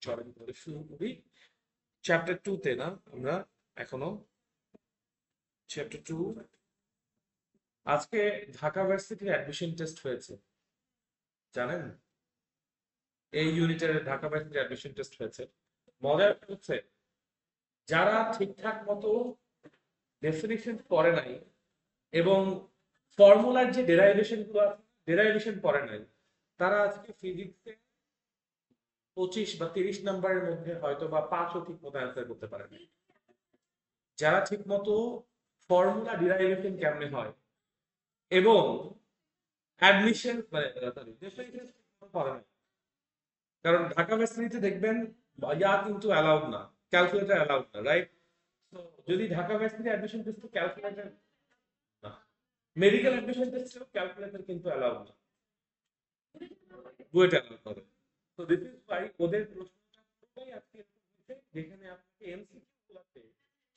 চলেন তাহলে শুরু করি। চ্যাপ্টার 2 তে না আমরা এখনো চ্যাপ্টার 2 আজকে ঢাকা ভার্সিটির অ্যাডমিশন টেস্ট হয়েছে, জানেন? এই ইউনিটের ঢাকা ভার্সিটির অ্যাডমিশন টেস্ট হয়েছে। মজার হচ্ছে যারা ঠিকঠাক মতো ডেফিনিশন পড়ে নাই এবং ফর্মুলার যে ডেরাইভেশন গুলো আছে ডেরাইভেশন পড়ে নাই, তারা আজকে ফিজিক্সে 25 বা 30 নাম্বারের মধ্যে হয়তো বা 5ও ঠিক মতো অ্যান্সার করতে পারে না। যারা ঠিক মতো ফর্মুলা ডিরাইভেশন কেমনে হয় এবং অ্যাডমিশন মানে সরি ডেফিনেশন করে না। কারণ ঢাকা ভার্সিটিতে দেখবেন কিন্তু অ্যালাউড না, ক্যালকুলেটর অ্যালাউড না, রাইট? তো যদি ঢাকা ভার্সিটি অ্যাডমিশন টেস্টে ক্যালকুলেটর না, মেডিকেল অ্যাডমিশন টেস্টেও ক্যালকুলেটর কিন্তু অ্যালাউড না, বুয়েট অ্যালাউড করে। তো দিস ইজ ওয়াই ওদের প্রশ্নটা পুরোটাই আজকে এরকম হয়েছে, যেখানে আপনাকে এমসিকিউ গুলাতে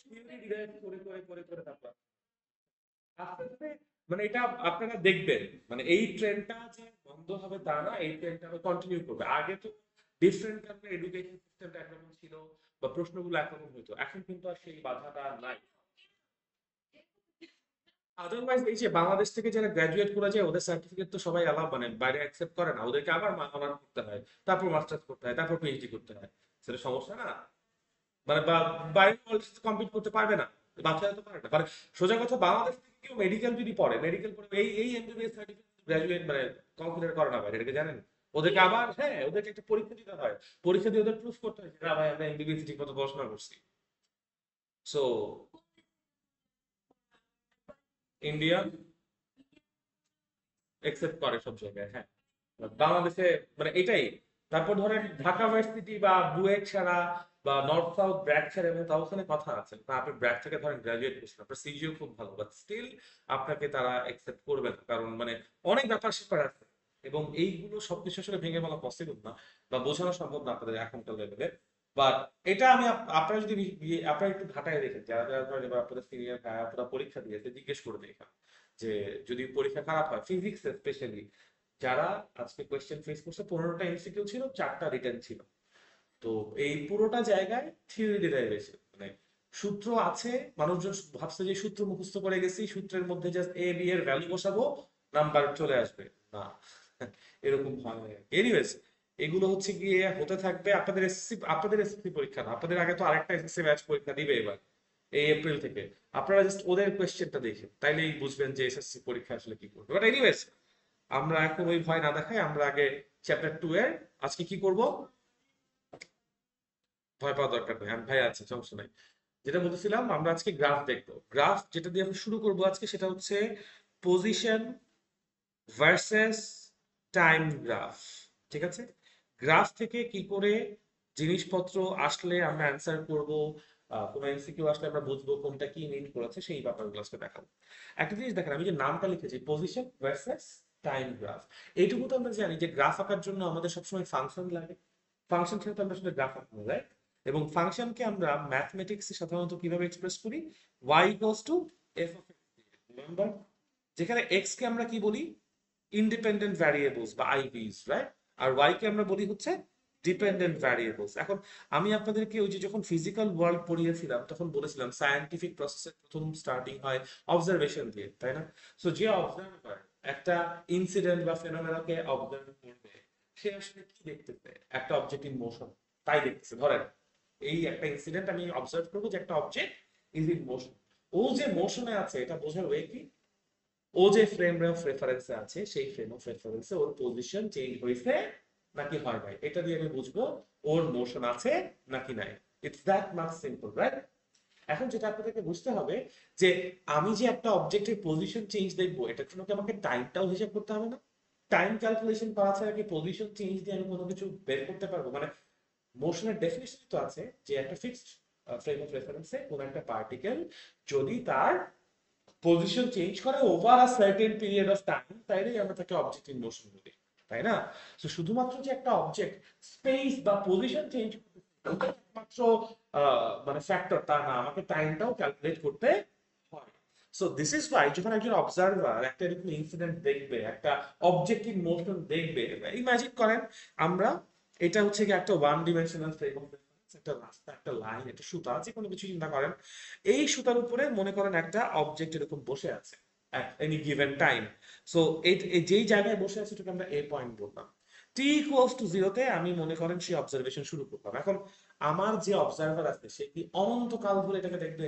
থিওরি ডিরাইভ করে করে করে করে তারপর আস্তে আস্তে মানে এটা আপনারা দেখবেন, মানে এই ট্রেন্ডটা যে বন্ধ হবে তা না, এই ট্রেন্ডটা কন্টিনিউ করবে। আগে তো ডিফারেন্ট কান্ট্রি এডুকেশন সিস্টেমটা একরকম ছিল বা প্রশ্নগুলো একরকম হতো, এখন কিন্তু আর সেই বাধাটা নাই। আদারওয়াইজ এই যে বাংলাদেশ থেকে যারা গ্রাজুয়েট করে যায় ওদের সার্টিফিকেট তো সবাই আলাদা, মানে বাইরে অ্যাকসেপ্ট করে না, ওদেরকে আবার অনার্স করতে হয়, তারপর মাস্টার্স করতে হয়, তারপর পিএইচডি করতে হয়। সেটা সমস্যা না? মানে বা বাইরের ওয়ার্ল্ডের সাথে কম্পিট করতে পারবে না, বাচ্চারা তো পারে না। মানে সোজা কথা, বাংলাদেশ থেকে কেউ মেডিকেল যদি পড়ে, মেডিকেল পড়ে এই এই এমবিবিএস সার্টিফিকেট গ্রাজুয়েট মানে কনসিডার করে না বাইরে, এটাকে জানেন? ওদেরকে আবার হ্যাঁ ওদেরকে একটা পরীক্ষা দিতে হয়, পরীক্ষা দিয়ে ওদের প্রুফ করতে হয় যে না ভাই আমরা এমবিবিএস ঠিক মতো পড়াশোনা করছি। সো ইন্ডিয়া একসেপ্ট করে সব জায়গায়, হ্যাঁ। বাংলাদেশে মানে এটাই। তারপর ধরেন ঢাকা ভার্সিটি বা বুয়েট ছাড়া বা নর্থ সাউথ ব্র্যাক ছাড়া এবং তাও ওখানে কথা আছে না, আপনি ব্র্যাক থেকে ধরেন গ্রাজুয়েট করছেন, আপনার সিজিও খুব ভালো, বাট স্টিল আপনাকে তারা একসেপ্ট করবে না, কারণ মানে অনেক ব্যাপার স্যাপার আছে এবং এইগুলো সবকিছু আসলে ভেঙে বলা পসিবল না বা বোঝানো সম্ভব না আপনাদের এখনকার লেভেলে। বাট এটা আমি আপনারা যদি আপনারা একটু ঘাটায় দেখেন, যারা যারা ধরেন এবার আপনাদের সিনিয়র আপনারা পরীক্ষা দিয়েছে, জিজ্ঞেস করে দেখেন যে যদি পরীক্ষা খারাপ হয় ফিজিক্স স্পেশালি, যারা আজকে কোয়েশ্চেন ফেস করছে 15টা এমসিকিউ ছিল, 4টা রিটেন ছিল। তো এই পুরোটা জায়গায় থিওরি ডেরাইভেশন মানে সূত্র আছে, মানুষজন ভাবছে যে সূত্র মুখস্থ করে গেছি, সূত্রের মধ্যে জাস্ট এ বি এর ভ্যালু বসাবো, নাম্বার চলে আসবে। না, এরকম হয় না। এনিওয়েজ, এগুলো হচ্ছে গিয়ে হতে থাকবে। আপনাদের এসএসসি পরীক্ষা না, আপনাদের আগে তো আরেকটা এসএসসি ব্যাচ পরীক্ষা দিবে এবার এই এপ্রিল থেকে। আপনারা জাস্ট ওদের কোয়েশ্চেনটা দেখেন, তাইলেই বুঝবেন যে এসএসসি পরীক্ষা আসলে কি করবে। বাট এনিওয়েজ, আমরা এখন ওই ভয় না দেখাই, আমরা আগে চ্যাপ্টার 2 এর আজকে কি করব, ভয় পাওয়ার দরকার নেই, আমি ভাই আছি, সমস্যা নাই। যেটা বলতেছিলাম, আমরা আজকে গ্রাফ দেখবো। গ্রাফ যেটা দিয়ে আমরা শুরু করব আজকে সেটা হচ্ছে পজিশন ভার্সেস টাইম গ্রাফ। ঠিক আছে? গ্রাফ থেকে কি করে জিনিসপত্র আসলে আমরা অ্যান্সার করব, কোনো এমসিকিউ আসলে আমরা বুঝবো কোনটা কি মিন করেছে, সেই ব্যাপারগুলো আজকে দেখাবো। একটা জিনিস দেখেন, আমি যে নামটা লিখেছি পজিশন ভার্সেস টাইম গ্রাফ, এইটুকু তো আমরা জানি যে গ্রাফ আঁকার জন্য আমাদের সবসময় ফাংশন লাগে। ফাংশন ছাড়া তো আমরা আসলে গ্রাফ আঁকবো, রাইট? এবং ফাংশনকে আমরা ম্যাথমেটিক্সে সাধারণত কিভাবে এক্সপ্রেস করি, y equals to f of x. Remember, যেখানে এক্স কে আমরা কি বলি, ইন্ডিপেন্ডেন্ট ভ্যারিয়েবলস বা আইভিস, রাইট? আর ওয়াই কে আমরা বলি হচ্ছে ডিপেন্ডেন্ট ভ্যারিয়েবলস। এখন আমি আপনাদেরকে ওই যে যখন ফিজিক্যাল ওয়ার্ল্ড পড়িয়েছিলাম তখন বলেছিলাম সায়েন্টিফিক প্রসেসের প্রথম স্টার্টিং হয় অবজারভেশন দিয়ে, তাই না? সো যে অবজারভার একটা ইনসিডেন্ট বা ফেনোমেনাকে অবজার্ভ করবে, সে আসলে কি দেখতেছে, একটা অবজেক্ট ইন মোশন, তাই দেখতেছে। ধরেন এই একটা ইনসিডেন্ট আমি অবজার্ভ করবো যে একটা অবজেক্ট ইজ ইন মোশন, ও যে মোশনে আছে এটা বোঝার ওয়ে কি, ও যে ফ্রেম অফ রেফারেন্সে আছে সেই ফ্রেম অফ রেফারেন্সে ওর পজিশন চেঞ্জ হয়েছে নাকি হয় নাই, এটা দিয়ে আমি বুঝবো ওর মোশন আছে নাকি নাই। It's that much simple, right? এখন যেটা আপনাদেরকে বুঝতে হবে যে আমি যে একটা অবজেক্টের পজিশন চেঞ্জ দেখবো, এটার জন্য কি আমাকে টাইমটাও হিসাব করতে হবে না? টাইম ক্যালকুলেশন করা ছাড়া কি পজিশন চেঞ্জ দিয়ে আমি কোনো কিছু বের করতে পারবো? মানে মোশনের ডেফিনেশন তো আছে যে একটা ফিক্সড ফ্রেম অফ রেফারেন্সে কোন একটা পার্টিকেল যদি তার পজিশন চেঞ্জ করে over a certain period of time, তাইলেই আমরা তাকে অবজেক্ট ইন মোশন বলি, তাই না? তো শুধুমাত্র যে একটা অবজেক্ট স্পেস বা পজিশন চেঞ্জ করতে একমাত্র মানে ফ্যাক্টর তা না, আমাকে টাইমটাও ক্যালকুলেট করতে হয়। সো দিস ইজ ওয়াই যখন একজন অবজারভার একটা এরকম ইনসিডেন্ট দেখবে, একটা অবজেক্ট ইন মোশন দেখবে, ইমাজিন করেন আমরা এটা হচ্ছে কি একটা one dimensional frame of reference, একটা রাস্তা, একটা লাইন, একটা সুতা, যে কোনো কিছু চিন্তা করেন। এই সুতার উপরে মনে করেন একটা অবজেক্ট এরকম বসে আছে at any given time. So যেই জায়গায় বসে আছে এটাকে আমরা এ পয়েন্ট বললাম। টি ইকুয়ালস টু জিরোতে আমি মনে করেন সেই অবজারভেশন শুরু করলাম। এখন আমার যে অবজারভার আছে সে কি অনন্তকাল ধরে এটাকে দেখবে?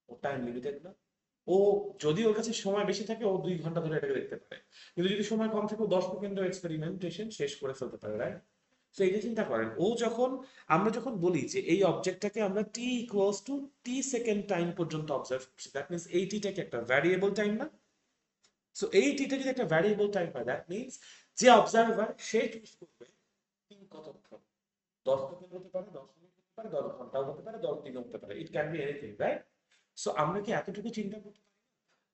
ও টাইম লিমিটেড না। ও যদি ওর কাছে সময় বেশি থাকে ও 2 ঘন্টা ধরে এটাকে দেখতে পারে, কিন্তু যদি সময় কম থাকে ও 10 সেকেন্ড এক্সপেরিমেন্টেশন শেষ করে ফেলতে পারে, রাইট? তো এই যে চিন্তা করেন, ও যখন আমরা যখন বলি যে এই অবজেক্টটাকে আমরা t equals to t second time পর্যন্ত অবজার্ভ করছি, দ্যাট মিনস এই টিটাকে একটা ভ্যারিয়েবল টাইম না? সো এই টিটা যদি একটা ভ্যারিয়েবল টাইম হয়, দ্যাট মিনস যে অবজারভার সে চুজ করবে টি কতক্ষণ। 10 সেকেন্ড হতে পারে, 10 মিনিট হতে পারে, 10 ঘন্টাও হতে পারে, 10 দিনও হতে পারে, it can be anything, right? So আমরা কি এতটুকু চিন্তা করতে পারি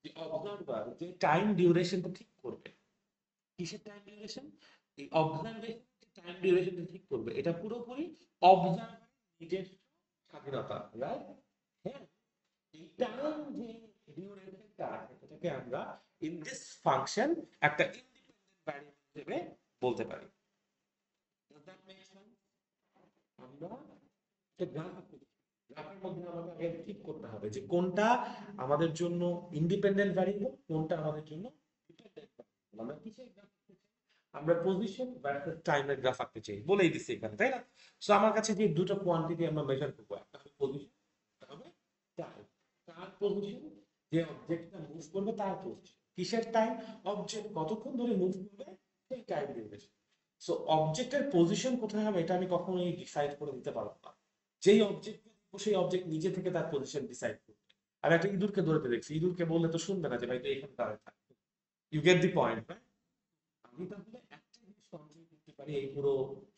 যে অবজারভার যে টাইম ডিউরেশনটা ঠিক করবে? কিসের টাইম ডিউরেশন? এই অবজারভেশন টাইম ডিউরেশনটা ঠিক করবে, এটা পুরোপুরি অবজারভার নিজস্ব স্বাধীনতা, রাইট? হ্যাঁ, এই টাইম যে ডিউরেশনটা আছে সেটাকে আমরা ইন দিস ফাংশন একটা ইন্ডিপেন্ডেন্ট ভ্যারিয়েবল হিসেবে বলতে পারি। Does that make sense? আমরা একটা গ্রাফ আঁকতে পারি। গ্রাফের মধ্যে আমাকে আগে ঠিক করতে হবে যে কোনটা আমাদের জন্য ইন্ডিপেন্ডেন্ট ভ্যারিয়েবল, কোনটা আমাদের জন্য ডিপেন্ডেন্ট ভ্যারিয়েবল। আমরা কিসের গ্রাফ আঁকতে চাই? আমরা পজিশন ভার্সেস টাইমের গ্রাফ আঁকতে চাই, বলেই দিচ্ছি এখানে, তাই না? সো আমার কাছে যে দুটো কোয়ান্টিটি আমরা মেজার করবো, একটা হবে পজিশন, একটা হবে টাইম। তার পজিশন, যে অবজেক্টটা মুভ করবে তার পজিশন। কিসের টাইম? অবজেক্ট কতক্ষণ ধরে মুভ করবে সেই টাইম ডিউরেশন। সো অবজেক্টের পজিশন কোথায় হবে এটা আমি কখনোই ডিসাইড করে দিতে পারবো না। যেই অবজেক্ট সেই অবজেক্ট নিজে থেকে তার পজিশন ডিসাইড করবে। আমি একটা ইঁদুরকে ধরতে দেখছি, ইঁদুরকে বললে তো শুনবে না যে ভাই তুই এখানে দাঁড়ায় থাক। You get the point, right? আমি তাহলে একটা জিনিস কন্ট্রোল করতে পারি এই পুরো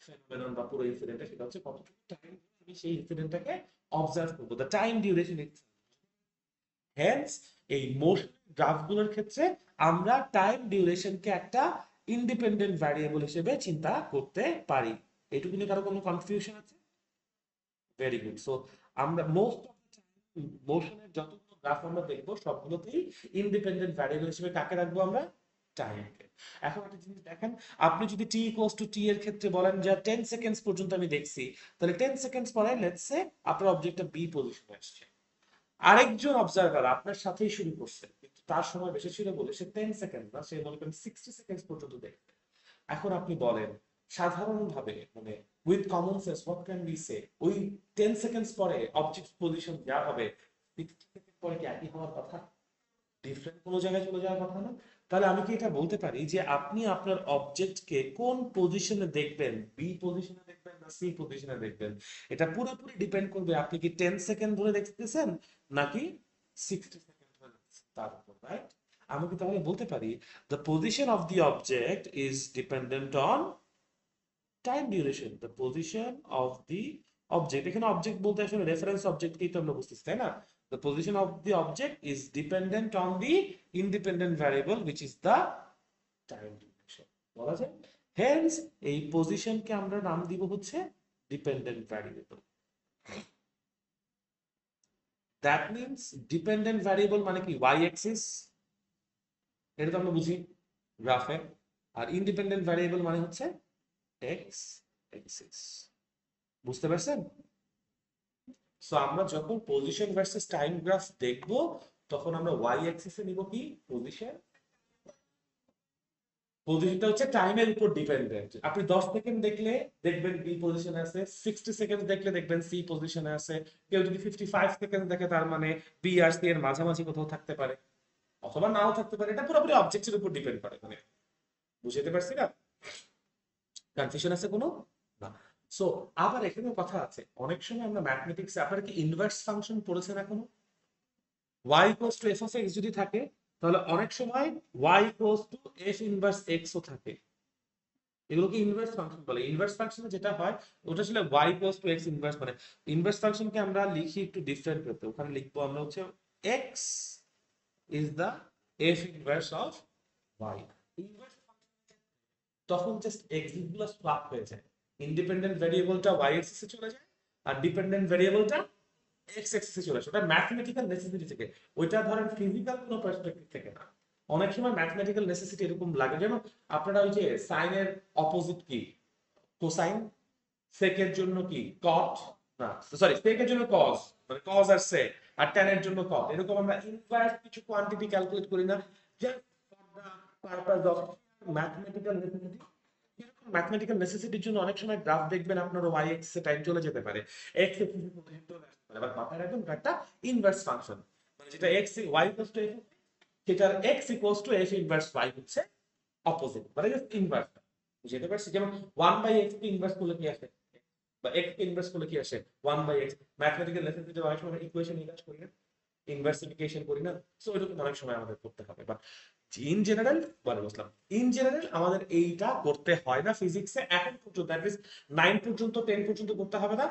ফেনোমেনন বা পুরো ইনসিডেন্টটা, সেটা হচ্ছে কতটুকু টাইম আমি সেই ইনসিডেন্টটাকে অবজার্ভ করবো, the time duration itself. Hence এই মোশন গ্রাফগুলোর ক্ষেত্রে আমরা টাইম ডিউরেশনকে একটা ইন্ডিপেন্ডেন্ট ভ্যারিয়েবল হিসেবে চিন্তা করতে পারি। এটুকু নিয়ে কারো কোনো কনফিউশন আছে? Very good. সো আমরা মোস্ট অফ দ্য টাইম মোশনের যতগুলো গ্রাফ আমরা দেখবো সবগুলোতেই ইন্ডিপেন্ডেন্ট ভ্যারিয়েবল হিসেবে কাকে রাখবো আমরা? টাইমকে। এখন একটা জিনিস দেখেন, আপনি যদি টি ইকুয়ালস টু টি এর ক্ষেত্রে বলেন যে 10 সেকেন্ডস পর্যন্ত আমি দেখছি, তাহলে 10 সেকেন্ডস পরে লেটস সে আপনার অবজেক্টটা বি পজিশনে আসছে। আরেকজন অবজারভার আপনার সাথেই শুরু করছে, কিন্তু তার সময় বেশি ছিল বলে সে 10 সেকেন্ড না, সে মনে করেন 60 সেকেন্ড পর্যন্ত দেখবে। এখন আপনি বলেন সাধারণভাবে, মানে with common sense what can be say, ওই 10 সেকেন্ডস পরে অবজেক্ট পজিশন যা হবে 60 সেকেন্ড পরে কি একই হওয়ার কথা? ডিফারেন্ট কোনো জায়গায় চলে যাওয়ার কথা না? তাহলে আমি কি এটা বলতে পারি যে আপনি আপনার অবজেক্টকে কোন পজিশনে দেখবেন, বি পজিশনে দেখবেন না সি পজিশনে দেখবেন? এটা পুরোপুরি ডিপেন্ড করবে আপনি কি 10 সেকেন্ড ধরে দেখতেছেন নাকি 60 সেকেন্ড ধরে দেখতেছেন তার উপর, রাইট? আমি কি তাহলে বলতে পারি the position of the object is dependent on time duration, the position of the object, এখানে অবজেক্ট বলতে আসলে রেফারেন্স অবজেক্টকেই তো আমরা বুঝতেছি, তাই না? The position of the object is dependent on the independent variable which is the time dimension, বলা যায়। হেন্স এই পজিশনকে আমরা নাম দিব হচ্ছে dependent variable. That means dependent variable মানে কি ওয়াই অ্যাক্সিস, এটা তো আমরা বুঝি গ্রাফে। আর ইন্ডিপেন্ডেন্ট ভ্যারিয়েবল মানে হচ্ছে এক্স অ্যাক্সিস। বুঝতে পারছেন? সো আমরা যখন পজিশন ভার্সেস টাইম গ্রাফ দেখব তখন আমরা ওয়াই অ্যাক্সিসে নিব কি পজিশন। পজিশনটা হচ্ছে টাইমের উপর ডিপেন্ডেন্ট। আপনি 10 সেকেন্ড দেখলে দেখবেন বি পজিশনে আছে, 60 সেকেন্ড দেখলে দেখবেন সি পজিশনে আছে। কেউ যদি 55 সেকেন্ড দেখে তার মানে বি আর সি এর মাঝামাঝি কোথাও থাকতে পারে, অথবা নাও থাকতে পারে। এটা পুরোপুরি অবজেক্টের উপর ডিপেন্ড করে, মানে বুঝতে পারছি না? কনফিউশন আছে কোনো? না। সো আবার এখানেও কথা আছে, অনেক সময় আমরা ম্যাথমেটিক্সে, আপনারা কি ইনভার্স ফাংশন পড়েছেন এখনো? y equals to f of x যদি থাকে তাহলে অনেক সময় y equals to f inverse x ও থাকে। এগুলোকে ইনভার্স ফাংশন বলে। ইনভার্স ফাংশনে যেটা হয় ওটা আসলে y equals two x inverse, মানে ইনভার্স ফাংশনকে আমরা লিখি একটু ডিফারেন্ট করতে, ওখানে লিখবো আমরা হচ্ছে x is the F inverse of y। Inverse তখন জাস্ট এক্সিস গুলো সোয়াপ হয়ে যায়, ইন্ডিপেন্ডেন্ট ভ্যারিয়েবলটা y এক্সিসে চলে যায় আর ডিপেন্ডেন্ট ভ্যারিয়েবলটা এক্স এক্সিসে চলে আসে। ওটা ম্যাথমেটিক্যাল নেসেসিটি থেকে, ওইটা ধরেন ফিজিক্যাল কোনো পার্সপেক্টিভ থেকে না। অনেক সময় ম্যাথমেটিক্যাল নেসেসিটি এরকম লাগে, যেন আপনারা ওই যে সাইনের অপোজিট কি কোসাইন, সেকের জন্য কি কট, না সরি সেকের জন্য কজ, মানে কজ আর সেক, আর tan এর জন্য কট। এরকম আমরা ইনভার্স কিছু কোয়ান্টিটি ক্যালকুলেট করি না, just for the purpose of mathematical necessity. এরকম ম্যাথমেটিক্যাল নেসেসিটির জন্য অনেক সময় গ্রাফ দেখবেন আপনার ওয়াই এক্স এ টাইম চলে যেতে পারে, এক্স এক্সিস এ চলে আসতে পারে, বাট মাথায় রাখবেন একটা ইনভার্স ফাংশন, মানে যেটা x y equals to f, সেটার x equals to f inverse y হচ্ছে অপোজিট, মানে জাস্ট ইনভার্স। বুঝতে পারছি? যেমন 1/x কে ইনভার্স করলে কি আসে, বা x কে ইনভার্স করলে কি আসে 1/x। ম্যাথমেটিক্যাল নেসেসিটি অনেক সময় ইকুয়েশন ইনভার্স করি না, ইনভার্সিফিকেশন করি না, সো এরকম অনেক সময় আমাদের করতে হবে। বাট ইন জেনারেল বলে বসলাম, ইন জেনারেল আমাদের এইটা করতে হয় না ফিজিক্সে এখন পর্যন্ত, দ্যাট মিন্স 9 পর্যন্ত 10 পর্যন্ত করতে হবে না,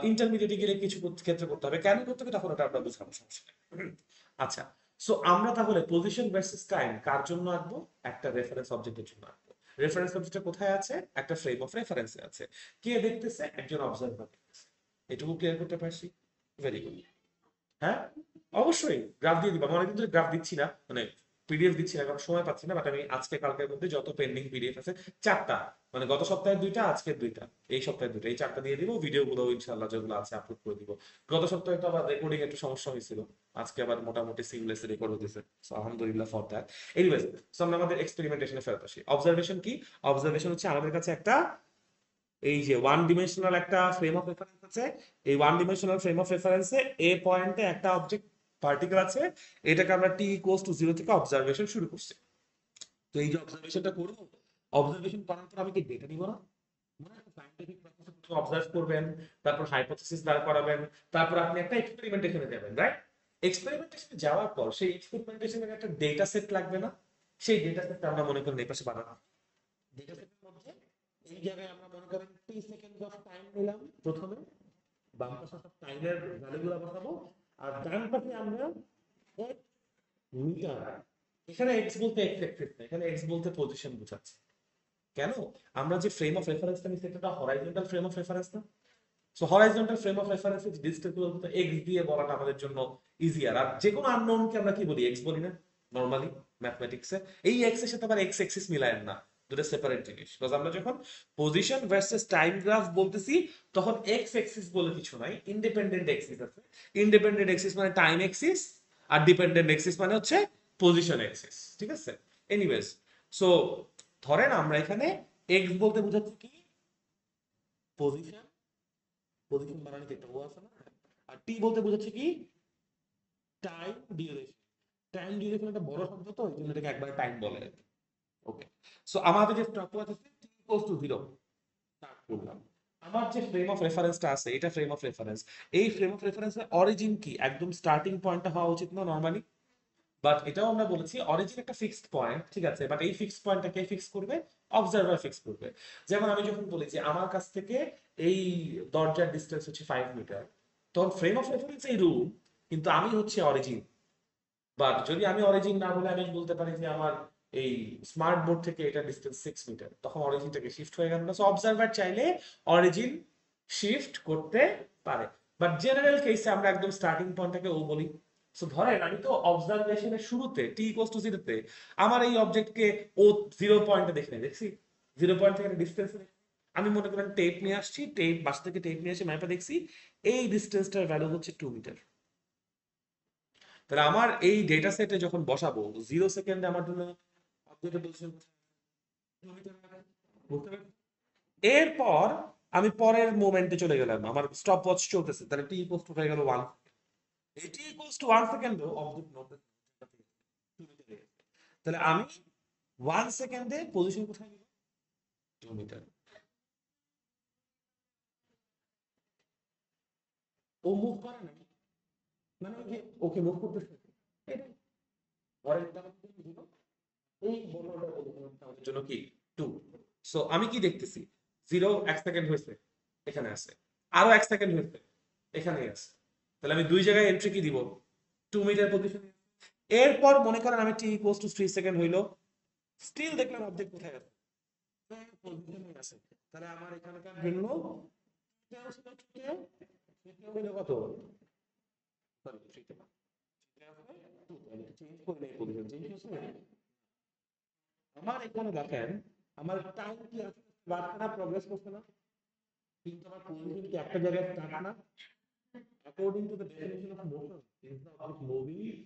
ইন্টারমিডিয়েটে গেলে কিছু ক্ষেত্রে করতে হবে। কেন করতে হবে তখন ওটা আমরা বুঝাবো, সমস্যা নেই। আচ্ছা, সো আমরা তাহলে পজিশন ভার্সেস টাইম কার জন্য আঁকবো? একটা রেফারেন্স অবজেক্টের জন্য আঁকবো। রেফারেন্স অবজেক্টটা কোথায় আছে? একটা ফ্রেম অফ রেফারেন্সে আছে। কে দেখতেছে? একজন অবজারভার দেখতেছে। এটুকু ক্লিয়ার করতে পারছি? Very good. হ্যাঁ, অবশ্যই গ্রাফ দিয়ে দিবা। আমি অনেকদিন ধরে গ্রাফ দিচ্ছি না, মানে পিডিএফ দিচ্ছি না কারণ সময় পাচ্ছি না, বাট আমি আজকে কালকের মধ্যে যত পেন্ডিং পিডিএফ আছে, চারটা, মানে গত সপ্তাহের দুইটা, আজকের দুইটা, এই সপ্তাহের দুইটা, এই চারটা দিয়ে দিব। ভিডিও গুলো ইনশাআল্লাহ যেগুলো আছে আপলোড করে দিব। গত সপ্তাহে তো আবার রেকর্ডিং একটু সমস্যা হয়েছিল, আজকে আবার মোটামুটি সিমলেস রেকর্ড হতেছে, সো আলহামদুলিল্লাহ ফর দ্যাট। এনিওয়েজ, সো আমরা আমাদের এক্সপেরিমেন্টেশনে ফেরত আসি। অবজারভেশন কি? অবজারভেশন হচ্ছে আমাদের কাছে একটা এই যে ওয়ান ডিমেনশনাল একটা ফ্রেম অফ রেফারেন্স আছে, এই ওয়ান ডিমেনশনাল ফ্রেম অফ রেফারেন্সে এ পয়েন্টে একটা অবজেক্ট পার্টিকেল আছে, এটাকে আমরা টি ইকুয়ালস টু 0 থেকে অবজারভেশন শুরু করছি। তো এই যে অবজারভেশনটা করব, অবজারভেশন করার পর আমি কি ডেটা নিব না? মনে হয় সায়েন্টিফিক প্রসেসে অবজার্ভ করবেন, তারপর হাইপোথিসিস দাঁড় করাবেন, তারপর আপনি একটা এক্সপেরিমেন্টেশনে যাবেন, রাইট? এক্সপেরিমেন্টেশনে যাওয়ার পর সেই এক্সপেরিমেন্টেশনের একটা ডেটা সেট লাগবে না? সেই ডেটা সেটটা আমরা মনে করেন এই পাশে বানানো। ডেটা সেটের মধ্যে এই জায়গায় আমরা মনে করেন টি সেকেন্ড অফ টাইম নিলাম প্রথমে, বাম পাশে সব টাইমের ভ্যালুগুলো বসাবো, আর ডান পাশে আমরা এক মিটার, এখানে এক্স বলতে এক্স অ্যাক্সিস না, এখানে এক্স বলতে পজিশন বোঝাচ্ছে। কেন? আমরা যে ফ্রেম অফ রেফারেন্সটা নিচ্ছি সেটা হরাইজন্টাল ফ্রেম অফ রেফারেন্স না? So horizontal frame of reference distance বলতে এক্স দিয়ে বলাটা আমাদের জন্য ইজিয়ার। আর যে কোনো আননোন কে আমরা কি বলি? এক্স বলি না নরমালি ম্যাথমেটিক্সে? এই এক্স এর সাথে আবার এক্স অ্যাক্সিস মিলায়েন না, দুটো সেপারেট জিনিস। বিকজ আমরা যখন পজিশন ভার্সেস টাইম গ্রাফ বলতেছি তখন এক্স অ্যাক্সিস বলে কিছু নাই, ইন্ডিপেন্ডেন্ট অ্যাক্সিস আছে। ইন্ডিপেন্ডেন্ট অ্যাক্সিস মানে টাইম অ্যাক্সিস, আর ডিপেন্ডেন্ট অ্যাক্সিস মানে হচ্ছে পজিশন অ্যাক্সিস, ঠিক আছে? এনিওয়েজ, সো ধরেন আমরা এখানে এক্স বলতে বোঝাচ্ছি কি? পজিশন, পজিশন বানানো যেটা ও আছে না, আর টি বলতে বোঝাচ্ছে কি? Time duration. টাইম ডিউরেশন একটা বড় শব্দ, তো এই জন্য এটাকে একবার টাইম বলে। ওকে, সো আমাদের যে স্টপওয়াচ আছে টি ইকুয়ালস টু 0 স্টার্ট করলাম। আমার যে ফ্রেম অফ রেফারেন্সটা আছে এটা ফ্রেম অফ রেফারেন্স, এই ফ্রেম অফ রেফারেন্সের অরিজিন কি? একদম স্টার্টিং পয়েন্টটা হওয়া উচিত না নরমালি? বাট এটাও আমরা বলেছি অরিজিন একটা ফিক্সড পয়েন্ট, ঠিক আছে, বাট এই ফিক্সড পয়েন্টটা কে ফিক্স করবে? অবজারভার ফিক্স করবে। যেমন আমি যখন বলি যে আমার কাছ থেকে এই দরজার ডিসটেন্স হচ্ছে 5 মিটার, তখন ফ্রেম অফ রেফারেন্স এই রুম, কিন্তু আমি হচ্ছে অরিজিন। বাট যদি আমি অরিজিন না বলে আমি বলতে পারি যে আমার এই স্মার্ট বোর্ড থেকে এটা ডিসটেন্স 6 মিটার, তখন অরিজিনটাকে শিফট হয়ে গেল না? সো অবজারভার চাইলে অরিজিন শিফট করতে পারে, বাট জেনারেল কেসে আমরা একদম স্টার্টিং পয়েন্টটাকে ও বলি। সো ধরেন আমি তো অবজারভেশনের শুরুতে টি ইকুয়ালস টু 0 তে আমার এই অবজেক্টকে ও 0 পয়েন্টে দেখে দেখছি, 0 পয়েন্ট থেকে ডিসটেন্স আমি মনে করেন টেপ নিয়ে আসছি, টেপ বাস থেকে টেপ নিয়ে এসে ম্যাপে দেখছি এই ডিসটেন্সটার ভ্যালু হচ্ছে 2 মিটার। তাহলে আমার এই ডেটা সেটে যখন বসাবো 0 সেকেন্ডে আমার জন্য আপডেটের পজিশন বুঝতে পারছি। এরপর আমি পরের মোমেন্টে চলে গেলাম, আমার স্টপ ওয়াচ চলতেছে, তাহলে টি ইকুয়ালস টু হয়ে গেল 1। এই টি ইকুয়ালস টু 1 সেকেন্ডে অবজেক্ট নোটের, তাহলে আমি 1 সেকেন্ডে পজিশন কোথায় নিব? 2 মিটার। ও মুভ করে না, মানে ওই যে ওকে মুভ করতেছে, এটাই ধরেন এটা আমাদের জন্য 0, এই বর্ণনাটা আমাদের জন্য কি 2। সো আমি কি দেখতেছি? 0 1 সেকেন্ড হয়েছে, এখানে আছে, আরো 1 সেকেন্ড হয়েছে, এখানে আছে। তাহলে আমি দুই জায়গায় এন্ট্রি কি দিব? 2 মিটার পজিশন। এরপর মনে করেন আমি টি ইকুয়ালস টু 3 সেকেন্ড হইলো, স্টিল দেখলাম অবজেক্ট কোথায় আছে? পজিশনে আছে। তাহলে আমার এখানকার ভিন্ন হইলো কত? সরি 3 তে চেঞ্জ করলে পজিশন চেঞ্জ হচ্ছে। আমার এখানে দেখেন আমার টাইম কি আছে? বাড়ছে না, প্রোগ্রেস করছে না, কিন্তু আমার পজিশন কি একটা জায়গায় স্টার্ট না? According to the definition of motion, is the object moving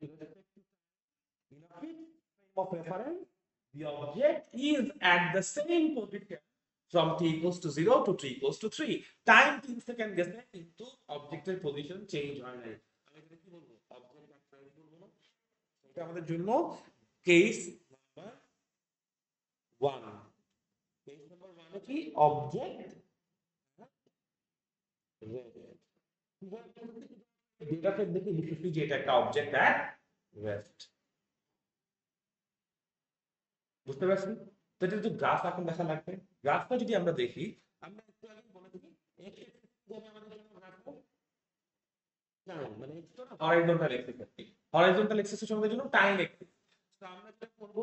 with respect to in a fixed frame of reference? The object is at the same position from t equals to 0 to t equals to 3. Time 3 second গেছে কিন্তু অবজেক্টের position change হয় নাই। আমি এখানে কি বলবো? Object আর time বলবো না? এটা আমাদের জন্য কেস নাম্বার 1। কেস নাম্বার 1 এ কি অবজেক্ট ডেটা সেট দেখে লিখেছি যে এটা একটা অবজেক্ট অ্যাট রেস্ট। বুঝতে পারছি? তো এটা যদি গ্রাফ এখন দেখা লাগবে, গ্রাফটা যদি আমরা দেখি, আমরা একটু আগে বলে দিই x অ্যাক্সিস হবে আমাদের জন্য গ্রাফটা টাইম, মানে x তো না হরাইজন্টাল অ্যাক্সিস আর কি। হরাইজন্টাল অ্যাক্সিসের সঙ্গে জন্য টাইম অ্যাক্সিস। তো আমরা যেটা করব,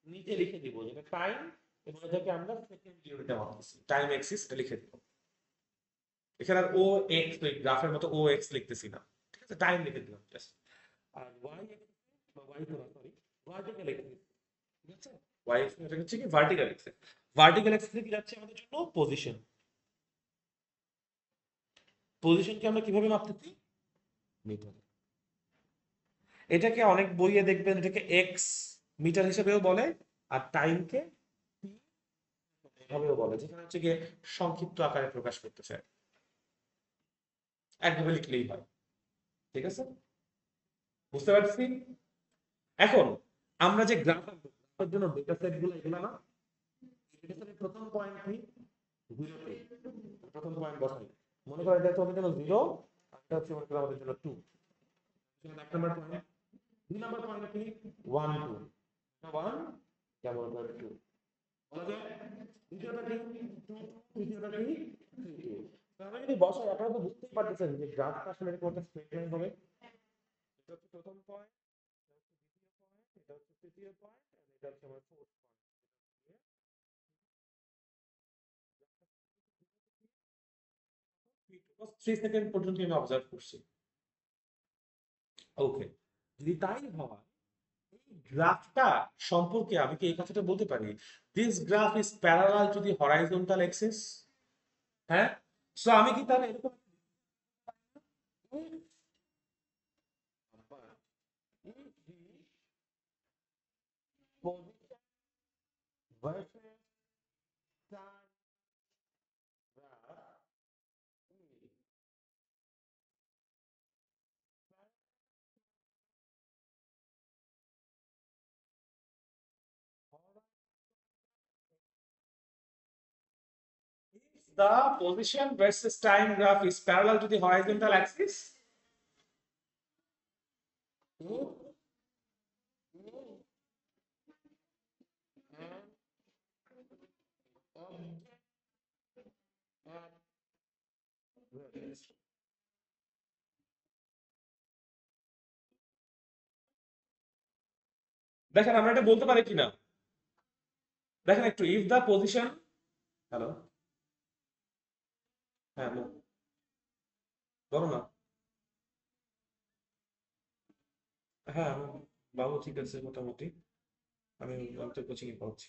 নিচে লিখে দিব যেটা টাইম, এবং এটাকে আমরা সেকেন্ড ইউনিটে মাপতেছি, টাইম অ্যাক্সিস এটা লিখে দিব। এখানে আর ও এক্স ওই গ্রাফের মতো ও এক্স লিখতেছি না, ঠিক আছে, টাইম লিখে দিলাম জাস্ট। আর ওয়াই এক্সিস বা ওয়াই তো না, সরি, ভার্টিক্যাল অ্যাক্সিস, ঠিক আছে, ওয়াই এক্সিস এটা হচ্ছে কি ভার্টিক্যাল অ্যাক্সিস। ভার্টিক্যাল অ্যাক্সিসে কি যাচ্ছে আমাদের জন্য পজিশন। পজিশনকে আমরা কিভাবে মাপতেছি? মিটার। এটাকে অনেক বইয়ে দেখবেন এটাকে এক্স মিটার হিসেবেও বলে, আর টাইমকে এভাবেও বলে, যেখানে হচ্ছে গিয়ে সংক্ষিপ্ত আকারে প্রকাশ করতে চায়, একভাবে লিখলেই হয়, ঠিক আছে, বুঝতে পারছি? এখন আমরা যে গ্রাফ আঁকবো, গ্রাফের জন্য ডেটা সেট গুলো এগুলো না, ডেটা সেটের প্রথম পয়েন্ট কি? 0 প্রথম পয়েন্ট বসাই, মনে করো এটা তোমাদের জন্য 0, আর এটা হচ্ছে মনে করো আমাদের জন্য 2। এক নাম্বার পয়েন্ট, 2 নাম্বার পয়েন্ট কি? 1 2, 1 কেমন করে 2 বলা যায়, দ্বিতীয়টা কি? 2 তৃতীয়টা কি? 3 2। তো আমরা যদি বসাই, আপনারা তো বুঝতেই পারতেছেন যে গ্রাফটা আসলে এরকম একটা স্ট্রেট লাইন হবে। এটা হচ্ছে প্রথম পয়েন্ট, এটা হচ্ছে দ্বিতীয় পয়েন্ট, এটা হচ্ছে তৃতীয় পয়েন্ট, আর এটা হচ্ছে আমার ফোর্থ পয়েন্ট। 3 সেকেন্ড পর্যন্ত আমি অবজার্ভ করছি। ওকে, যদি তাই হয়, এই গ্রাফটা সম্পর্কে আমি কি এই কথাটা বলতে পারি, this graph is parallel to the horizontal Axis? হ্যাঁ, সো আমি কি তাহলে এরকম position versus time graph is if the position versus time graph is parallel to the horizontal axis, if an object at rest, দেখেন আমরা এটা বলতে পারি কিনা, দেখেন একটু, if the position, হ্যালো, হ্যাঁ বলো না। হ্যাঁ বাবু ঠিক আছে মোটামুটি, আমি তো কোচিং এ পড়ছি।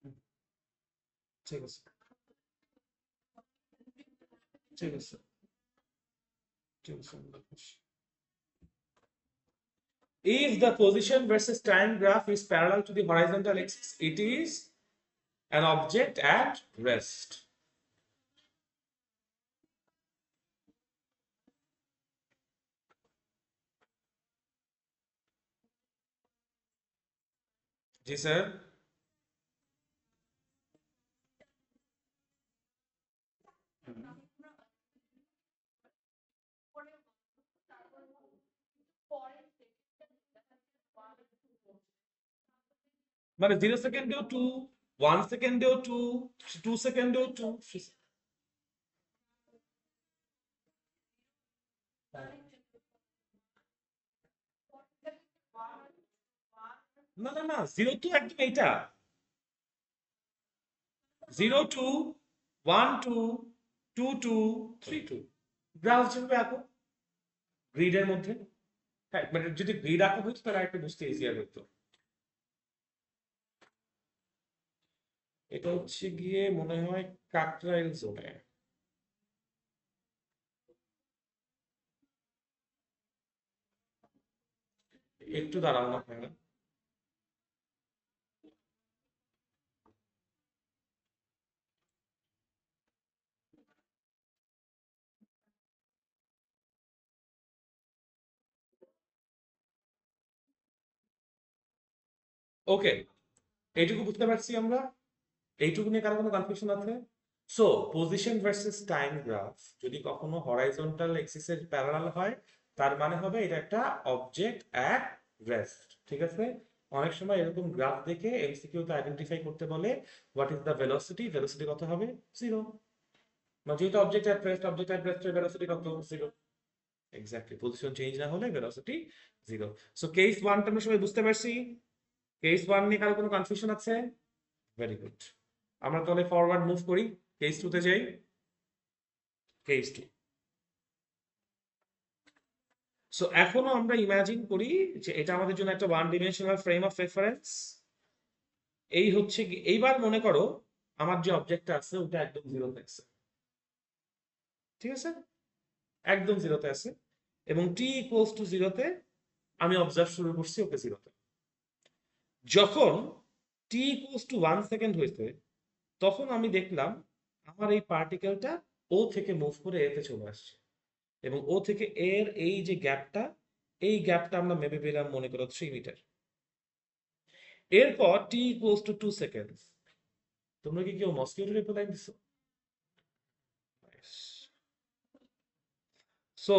হুম, ঠিক আছে, ঠিক আছে, ঠিক আছে, আমরা করছি। If the position versus time graph is parallel to the horizontal axis, it is an object at rest. G sir. মানে 0 সেকেন্ডেও 2, 1 সেকেন্ডেও 2, 2 সেকেন্ডেও 2। না না না, 0 তো একদম এইটা, 0 2, 1 2, 2 2, 3 2। গ্রাফ যেভাবে আঁকো গ্রিডের মধ্যে, হ্যাঁ মানে যদি গ্রিড আঁকা হইতো তাহলে একটু বুঝতে ইজিয়ার হতো। এটা হচ্ছে গিয়ে মনে হয় কাকরাইল জোনে। একটু দাঁড়াও না ভাইয়া। ওকে, এইটুকু বুঝতে পারছি আমরা। এইটুকু নিয়ে কারো কোনো কনফিউশন আছে? So position versus time graph যদি কখনো হরাইজন্টাল এক্সিসের প্যারালাল হয়, তার মানে হবে এটা একটা অবজেক্ট অ্যাট রেস্ট। ঠিক আছে? অনেক সময় এরকম গ্রাফ দেখে এমসিকিউ তে আইডেন্টিফাই করতে বলে what is the velocity, velocity কত হবে? জিরো। মানে যেহেতু অবজেক্ট অ্যাট রেস্টের ভেলোসিটি কত? জিরো। এক্স্যাক্টলি, পজিশন চেঞ্জ না হলে ভেলোসিটি জিরো। সো কেস ওয়ানটা আমরা সবাই বুঝতে পারছি। কেস ওয়ান নিয়ে কারো কোনো কনফিউশন আছে? Very good. আমরা তাহলে ফরওয়ার্ড মুভ করি, কেস টু তে যাই। Case two. সো এখনো আমরা ইমাজিন করি যে এটা আমাদের জন্য একটা one dimensional frame of reference. এই হচ্ছে এইবার মনে করো আমার যে অবজেক্টটা আছে ওটা একদম জিরোতে আছে। ঠিক আছে? একদম জিরোতে আছে এবং টি ইকুয়ালস টু জিরোতে আমি অবজার্ভ শুরু করছি ওকে জিরোতে। যখন টি ইকুয়ালস টু 1 সেকেন্ড হয়েছে, তখন আমি দেখলাম আমার এই পার্টিকেলটা ও থেকে মুভ করে এতে চলে আসছে এবং ও থেকে এর এই যে গ্যাপটা, এই গ্যাপটা আমরা মেপে পেলাম মনে করো 3 মিটার। এরপর টি ইকুয়ালস টু 2 সেকেন্ড। তোমরা কি কেউ মসকিউটো রিপ্লাই দিছো? সো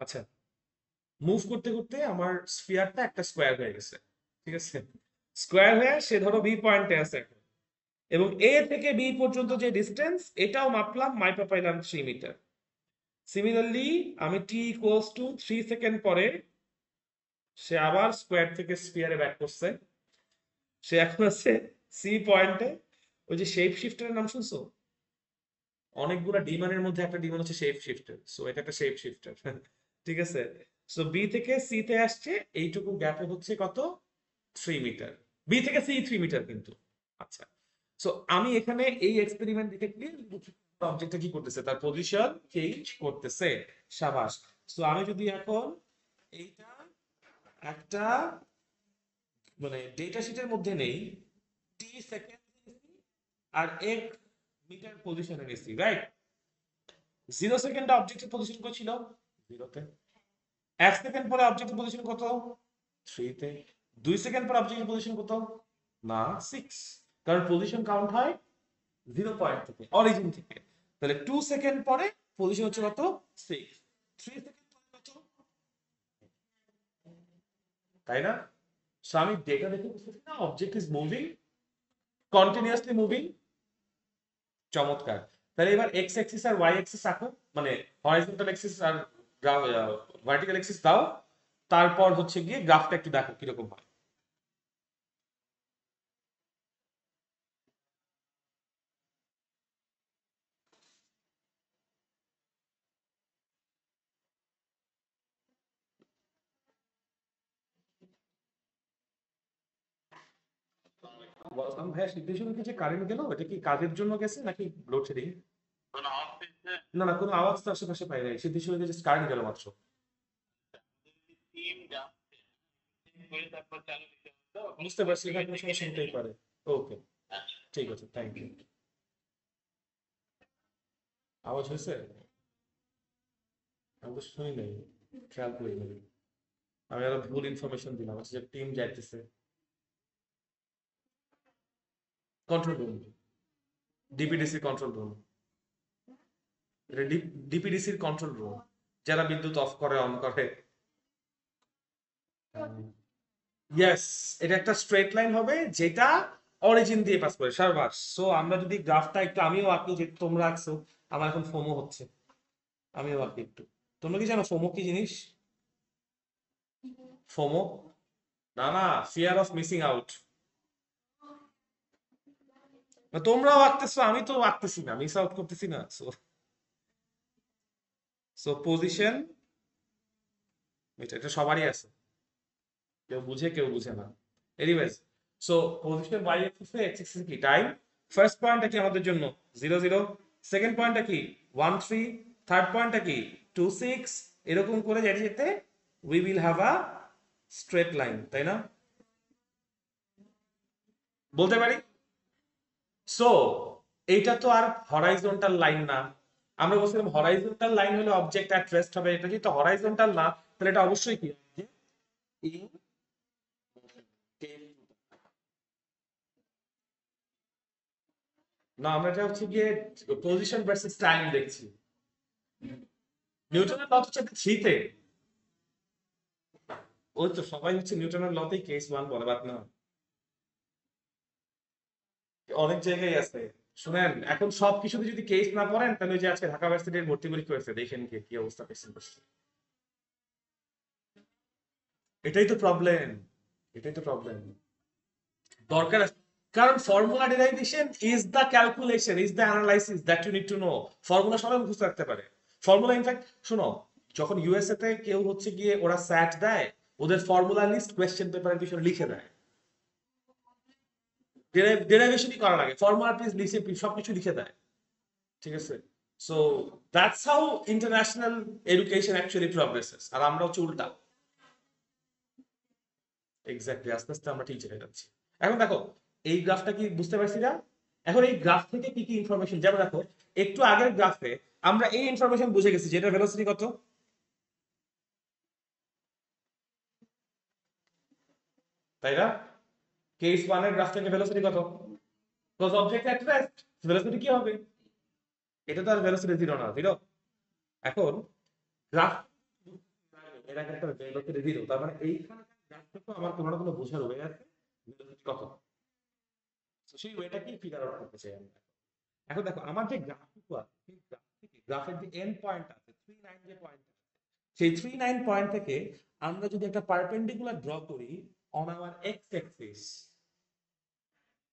আচ্ছা, মুভ করতে করতে আমার স্ফিয়ারটা একটা স্কোয়ার হয়ে গেছে। ঠিক আছে? স্কোয়ার হয়ে সে ধরো বি পয়েন্টে আছে এখন, এবং এ থেকে বি পর্যন্ত যে ডিস্টেন্স এটাও মাপলাম, মাইপা পাইলাম 3 মিটার। সিমিলারলি আমি টি ইকুয়ালস টু 3 সেকেন্ড পরে সে আবার স্কোয়ার থেকে স্ফিয়ারে ব্যাক করছে। সে এখন আছে সি পয়েন্টে। ওই যে শেপ শিফটারের নাম শুনছো? অনেকগুলো ডিমানের মধ্যে একটা ডিমান হচ্ছে শেপ শিফটার, সো এটা একটা শেপ শিফটার। ঠিক আছে? সো বি থেকে সি তে আসছে, এইটুকু গ্যাপে হচ্ছে কত? 3 মিটার। বি থেকে সি 3 মিটার কিন্তু। আচ্ছা, সো আমি এখানে এই এক্সপেরিমেন্ট দেখে কি অবজেক্টটা কি করতেছে, তার পজিশন চেঞ্জ করতেছে। সাবাস। সো আমি যদি এখন এইটা একটা মানে ডেটা শিটের মধ্যে নেই, টি সেকেন্ড আর 1 মিটার পজিশনে নিছি, রাইট? 0 সেকেন্ডে অবজেক্টের পজিশন কত ছিল? জিরোতে। 1 সেকেন্ড পরে অবজেক্টের পজিশন কত? থ্রিতে। 2 সেকেন্ড পরে অবজেক্টের পজিশন কত? না, 6। কারণ পজিশন কাউন্ট হয় 0 পয়েন্ট থেকে, অরিজিন থেকে। তাহলে 2 সেকেন্ড পরে পজিশন হচ্ছে কত? 6। 3 সেকেন্ড পরে কত? তাই না? সো আমি ডেটা দেখে বুঝতেছি না object is moving, continuously moving. চমৎকার। তাহলে এবার এক্স অ্যাক্সিস আর ওয়াই অ্যাক্সিস আঁকো, মানে হরাইজন্টাল অ্যাক্সিস আর ভার্টিক্যাল অ্যাক্সিস দাও। তারপর হচ্ছে গিয়ে গ্রাফটা একটু দেখো কিরকম হয়। বললাম ভাইয়া, সিদ্ধেশ্বরীতে যে কারেন্ট গেল এটা কি কাজের জন্য গেছে নাকি লোডশেডিং? না না, কোনো আওয়াজ তো আশেপাশে পাই নাই, সিদ্ধেশ্বরীতে জাস্ট কারেন্ট গেল মাত্র। বুঝতে পারছি, এখানে কোনো সমস্যা হতেই পারে। ওকে, ঠিক আছে, থ্যাংক ইউ। আওয়াজ হয়েছে? আমি তো শুনি নাই, খেয়াল করি নাই। আমি আরো ভুল ইনফরমেশন দিলাম, আচ্ছা যে টিম যাইতেছে। Control room, DPDC control room. এটা ডিপিডিসির কন্ট্রোল রুম, যারা বিদ্যুৎ অফ করে অন করে। ইয়েস, এটা একটা স্ট্রেট লাইন হবে যেটা অরিজিন দিয়ে পাস করে। সারবাস। সো আমরা যদি গ্রাফটা একটু আমিও আঁকি, যে তোমরা আঁকছো, আমার এখন ফোমো হচ্ছে, আমিও আঁকি একটু। তোমরা কি জানো ফোমো কি জিনিস? ফোমো, না না, ফিয়ার অফ মিসিং আউট। তোমরাও আঁকতেছো, আমি তো আঁকতেছি না, মিস আউট করতেছি না। সো সো পজিশন, এটা এটা সবারই আছে, কেউ বুঝে কেউ বুঝে না। এনিওয়েজ, সো পজিশন ওয়াই অ্যাক্সিসে, এক্স অ্যাক্সিসে কি টাইম, ফার্স্ট পয়েন্টটা কি আমাদের জন্য 0 0, সেকেন্ড পয়েন্টটা কি 1 3, থার্ড পয়েন্টটা কি 2 6, এরকম করে যেতে যেতে we will have a straight line, তাই না? বলতে পারি। সো এইটা তো আর হরাইজন্টাল লাইন না। আমরা বলছিলাম হরাইজন্টাল লাইন হলে অবজেক্ট অ্যাট রেস্ট হবে, এটা যেহেতু হরাইজন্টাল না, তাহলে এটা অবশ্যই কি in motion। না, আমরা এটা হচ্ছে গিয়ে পজিশন ভার্সেস টাইম দেখছি। নিউটনের ল হচ্ছে 3 তে। ওই তো সবাই হচ্ছে নিউটনের লতেই কেস 1 বলে, বাট না, অনেক জায়গায় আছে। শুনেন, এখন সব কিছুতে যদি কেস না পড়েন, তাহলে ওই যে আজকে ঢাকা ভার্সিটির ভর্তি পরীক্ষা হয়েছে, দেখেন কি কি অবস্থা পেয়েছেন। এটাই তো প্রবলেম, এটাই তো প্রবলেম। দরকার আছে। কারণ formula derivation is the calculation, is the analysis that you need to know. Formula সবাই মুখস্থ রাখতে পারে। ফর্মুলা ইনফ্যাক্ট শুনো, যখন ইউএসএ তে কেউ হচ্ছে গিয়ে ওরা স্যাট দেয়, ওদের ফর্মুলা লিস্ট কোয়েশ্চেন পেপারের পিছনে লিখে দেয়। ডেরাইভেশনই করার আগে ফর্মুলা লিখে সবকিছু লিখে দেয়। ঠিক আছে? So that's how international education actually progresses, আর আমরা হচ্ছে উল্টা। এক্স্যাক্টলি, আস্তে আস্তে আমরা ঠিক জায়গায় যাচ্ছি। এখন দেখো, এই গ্রাফটা কি বুঝতে পারছি না? এখন এই গ্রাফ থেকে কি কি ইনফরমেশন, যেমন দেখো একটু আগের গ্রাফে আমরা এই ইনফরমেশন বুঝে গেছি যে এটা ভেলোসিটি কত, তাই না? কেস 1 এর গ্রাফ থেকে ভেলোসিটি কত? Cause object at rest, velocity কি হবে? এটা তো আর ভেলোসিটি জিরো না, জিরো। এখন গ্রাফ এর আগে একটা ভেলোসিটি জিরো, তার মানে এইখানে গ্রাফ থেকে আমার কোনো না কোনো বোঝার হয়ে আছে ভেলোসিটি কত। তো সেই ওয়েটাকে ফিগার আউট করতে চাই আমরা। এখন দেখো আমার যে গ্রাফটুকু আছে, সেই গ্রাফ থেকে গ্রাফের যে এন্ড পয়েন্ট আছে 39 যে পয়েন্ট, সেই 39 পয়েন্ট থেকে আমরা যদি একটা পারপেন্ডিকুলার ড্র করি অন আওয়ার এক্স অ্যাক্সিস,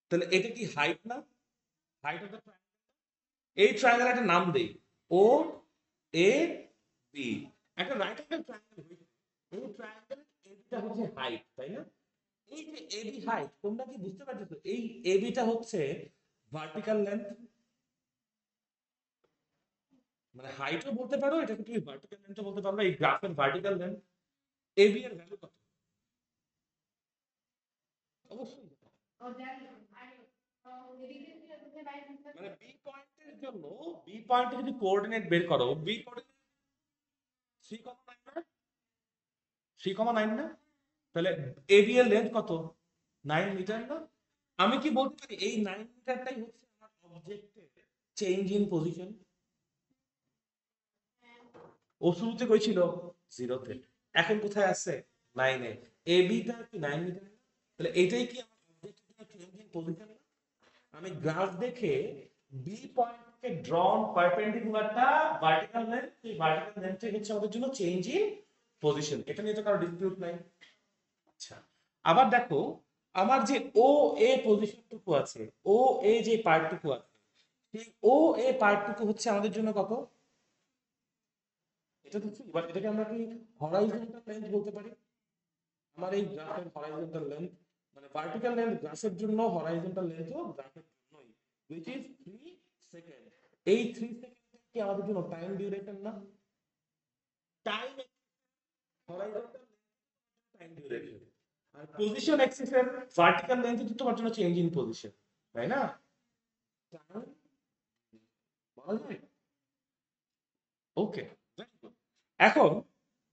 তাহলে এটা কি হাইট না? হাইট অফ দ্য, এই ট্রায়াঙ্গেল একটা নাম দেই, ও এ বি, একটা রাইট অ্যাঙ্গেল ট্রায়াঙ্গেল হইছে, এই ট্রায়াঙ্গেল এটা হচ্ছে হাইট, তাই না? এই যে এবি হাইট, তোমরা কি বুঝতে পারছো? এই এবিটা হচ্ছে ভার্টিক্যাল লেন্থ, মানে হাইটও বলতে পারো, এটাকে তুমি ভার্টিক্যাল লেন্থও বলতে পারো। এই গ্রাফের ভার্টিক্যাল লেন্থ এবি এর ভ্যালু কত? অবশ্যই মানে বি পয়েন্টের জন্য, বি পয়েন্টে যদি কোঅর্ডিনেট বের করো, বি কোঅর্ডিনেট 3,9 না, 3,9 না, তাহলে এবি এর লেন্থ কত? 9 মিটার না? আমি কি বলতে পারি এই 9 মিটারটাই হচ্ছে আমার অবজেক্টের চেঞ্জ ইন পজিশন? ও শুরুতে কই ছিল? 0 তে, এখন কোথায় আছে? 9 এ। এবিটা কি 9 মিটার? তাহলে এটাই কি আমার অবজেক্টের চেঞ্জ ইন পজিশন? আমি গ্রাফ দেখে বি পয়েন্টকে ড্রন পারপেন্ডিকুলারটা ভার্টিক্যাল লেন্থ, এই ভার্টিক্যাল লেন্থটাই হচ্ছে আমাদের জন্য চেঞ্জ ইন পজিশন। এটা নিয়ে তো কারো ডিসপিউট নাই। আচ্ছা, আবার দেখো আমার যে ও এ পজিশনটুকু আছে, ও এ যে পার্টটুকু আছে, সেই ও এ পার্টটুকু হচ্ছে আমাদের জন্য কত? এটা হচ্ছে, এবার এটাকে আমরা কি হরাইজন্টাল লেন্থ বলতে পারি? আমার এই গ্রাফের হরাইজন্টাল লেন্থ, মানে ভার্টিক্যাল লেন্থ গ্রাফের জন্য, হরাইজন্টাল লেন্থও গ্রাফের জন্যই, which is 3 সেকেন্ড। এই 3 সেকেন্ড কি আমাদের জন্য টাইম ডিউরেশন না? টাইম, হরাইজন্টাল টাইম ডিউরেশন, আর পজিশন অ্যাক্সিসের ভার্টিক্যাল লেন্থ তো তোমার জন্য চেঞ্জ ইন পজিশন, তাই না? টাইম বলা যায়। ওকে, এখন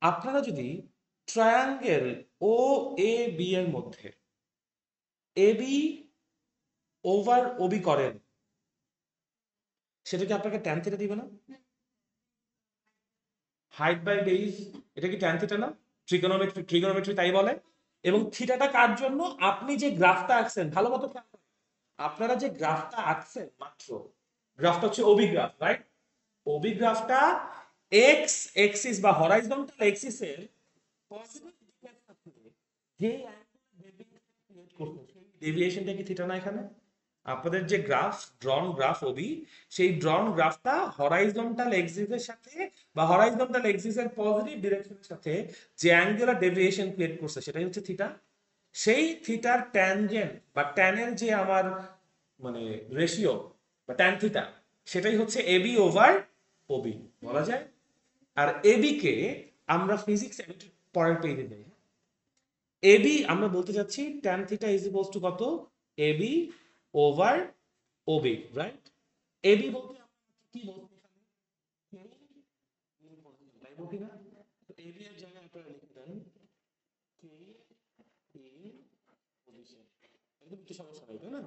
আপনারা যদি ট্রায়াঙ্গেল ও এ বি এর মধ্যে এ বি ওভার ওবি করেন, সেটা কি আপনাকে ট্যান থিটা দিবে না? হাইট বাই বেস, এটা কি ট্যান থিটা না? ট্রিগোনোমেট্রি, ট্রিগোনোমেট্রি তাই বলে। এবং থিটাটা কার জন্য? আপনি যে গ্রাফটা আঁকছেন, ভালো মতো খেয়াল করেন। আপনারা যে গ্রাফটা আঁকছেন মাত্র, গ্রাফটা হচ্ছে ওবি গ্রাফ, রাইট? ওবি গ্রাফটা এক্স এক্সিস বা হরাইজন্টাল এক্সিসের পজিটিভ দিকের সাথে যে ক্রিয়েট করছে, সেই ডেভিয়েশনটা কি থিটা না এখানে? আপনাদের যে গ্রাফ, ড্রন গ্রাফ ওবি, সেই ড্রন গ্রাফটা হরাইজন্টাল এক্সিসের সাথে বা হরাইজন্টাল এক্সিসের পজিটিভ ডিরেকশনের সাথে যে অ্যাঙ্গুলার ডেভিয়েশন ক্রিয়েট করছে, সেটাই হচ্ছে থিটা। সেই থিটার ট্যানজেন্ট বা ট্যানের যে আমার মানে রেশিও বা ট্যান থিটা, সেটাই হচ্ছে এবি ওভার ওবি বলা যায়। আর এবি কে আমরা ফিজিক্স পরের পেজে যাই। এবি আমরা বলতে চাচ্ছি tan theta is equals to কত, AB over OB, right? AB বলতে আমরা কি বলছি এখানে, তাই বলছি না? এবি এর জায়গায় আপনারা লিখে দেন কে ইন পজিশন, একদম একটু সমস্যা নেই তাই না?